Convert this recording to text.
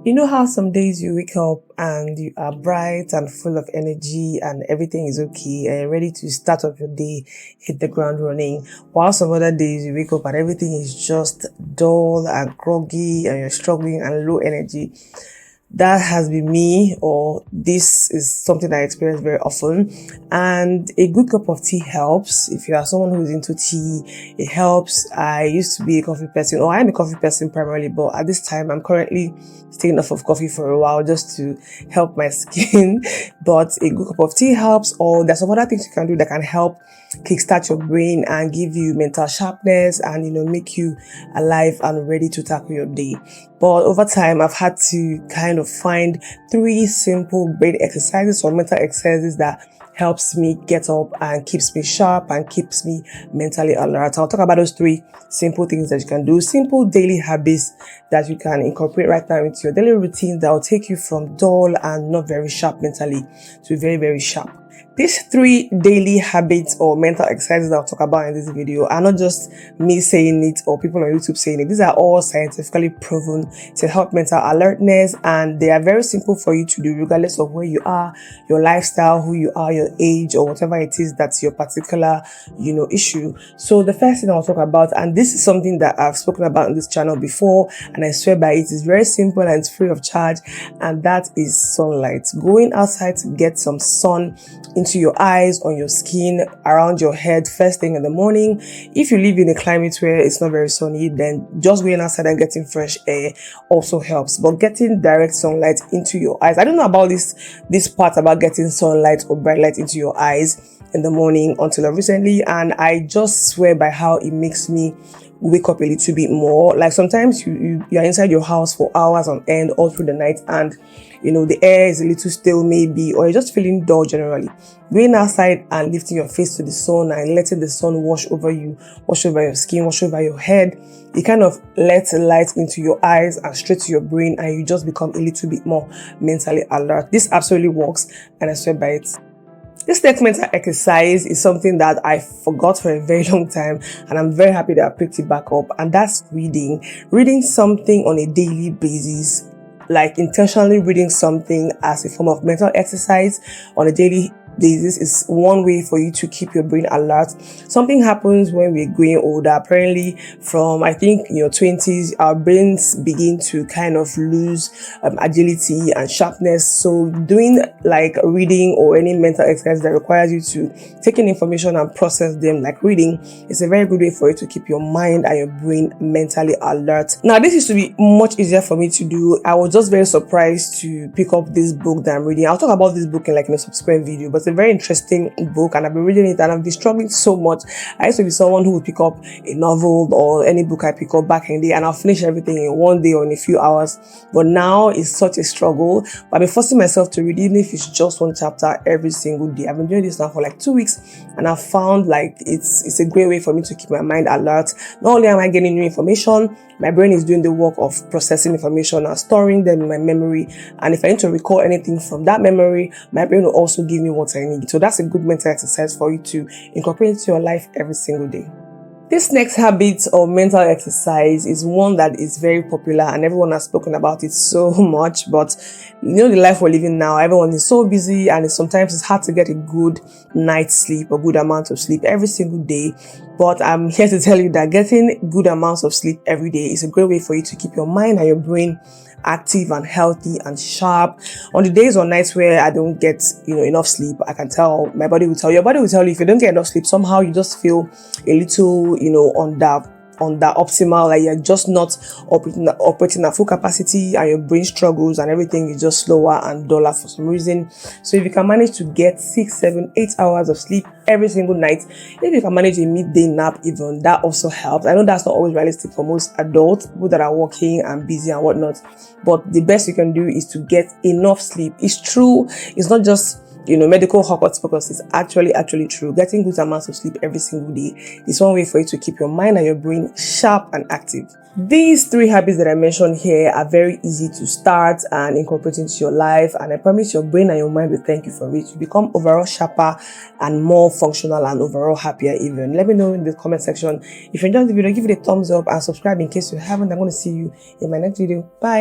You know how some days you wake up and you are bright and full of energy and everything is okay and you're ready to start off your day, hit the ground running. While some other days you wake up and everything is just dull and groggy and you're struggling and low energy. That has been me, or this is something I experience very often. And a good cup of tea helps. If you are someone who's into tea, it helps. I used to be a coffee person, or I am a coffee person primarily, but at this time I'm currently staying off of coffee for a while just to help my skin. But a good cup of tea helps, or there's some other things you can do that can help kickstart your brain and give you mental sharpness and make you alive and ready to tackle your day. But over time I've had to kind of find 3 simple brain exercises or mental exercises that helps me get up and keeps me sharp and keeps me mentally alert. I'll talk about those 3 simple things that you can do, simple daily habits that you can incorporate right now into your daily routine that will take you from dull and not very sharp mentally to very, very sharp. These 3 daily habits or mental exercises that I'll talk about in this video are not just me saying it or people on YouTube saying it. These are all scientifically proven to help mental alertness, and they are very simple for you to do regardless of where you are, your lifestyle, who you are, your age, or whatever it is that's your particular, issue. So the first thing I'll talk about, and this is something that I've spoken about on this channel before, and I swear by it, is very simple and it's free of charge, and that is sunlight. Going outside to get some sun into your eyes, on your skin, around your head first thing in the morning. If you live in a climate where it's not very sunny, then just going outside and getting fresh air also helps. But getting direct sunlight into your eyes, I don't know about this part about getting sunlight or bright light into your eyes in the morning until recently, and I just swear by how it makes me wake up a little bit more. Like sometimes you're inside your house for hours on end all through the night, and the air is a little stale maybe, or you're just feeling dull generally. Going outside and lifting your face to the sun and letting the sun wash over you, wash over your skin, wash over your head, it kind of lets light into your eyes and straight to your brain, and you just become a little bit more mentally alert. This absolutely works, and I swear by it. This next mental exercise is something that I forgot for a very long time, and I'm very happy that I picked it back up, and that's reading. Reading something on a daily basis, like intentionally reading something as a form of mental exercise on a daily basis, is one way for you to keep your brain alert. Something happens when we're growing older. Apparently, from I think in your 20s, our brains begin to kind of lose agility and sharpness. So doing like reading or any mental exercise that requires you to take in information and process them, like reading, is a very good way for you to keep your mind and your brain mentally alert. Now, this used to be much easier for me to do. I was just very surprised to pick up this book that I'm reading. I'll talk about this book in a subsequent video, but it's a very interesting book, and I've been reading it and I've been struggling so much. I used to be someone who would pick up a novel or any book I pick up back in the day and I'll finish everything in one day or in a few hours, but now it's such a struggle. But I've been forcing myself to read, even if it's just one chapter every single day. I've been doing this now for like 2 weeks, and I've found like it's a great way for me to keep my mind alert. Not only am I getting new information, my brain is doing the work of processing information and storing them in my memory, and if I need to recall anything from that memory, my brain will also give me what I need. So that's a good mental exercise for you to incorporate into your life every single day. This next habit or mental exercise is one that is very popular and everyone has spoken about it so much, but the life we're living now, everyone is so busy, and sometimes it's hard to get a good night's sleep or good amount of sleep every single day. But I'm here to tell you that getting good amounts of sleep every day is a great way for you to keep your mind and your brain active and healthy and sharp. On the days or nights where I don't get enough sleep, I can tell, my body will tell you, your body will tell you, if you don't get enough sleep, somehow you just feel a little on that optimal, like you're just not operating at full capacity, and your brain struggles and everything is just slower and duller for some reason. So if you can manage to get 6, 7, 8 hours of sleep every single night, if you can manage a midday nap even, that also helps. I know that's not always realistic for most adults, people that are working and busy and whatnot, but the best you can do is to get enough sleep. It's true, it's not just medical hot focus, is actually true. Getting good amounts of sleep every single day is one way for you to keep your mind and your brain sharp and active. These 3 habits that I mentioned here are very easy to start and incorporate into your life, and I promise your brain and your mind will thank you for it. You become overall sharper and more functional and overall happier even. Let me know in the comment section. If you enjoyed the video, give it a thumbs up and subscribe in case you haven't. I'm going to see you in my next video. Bye.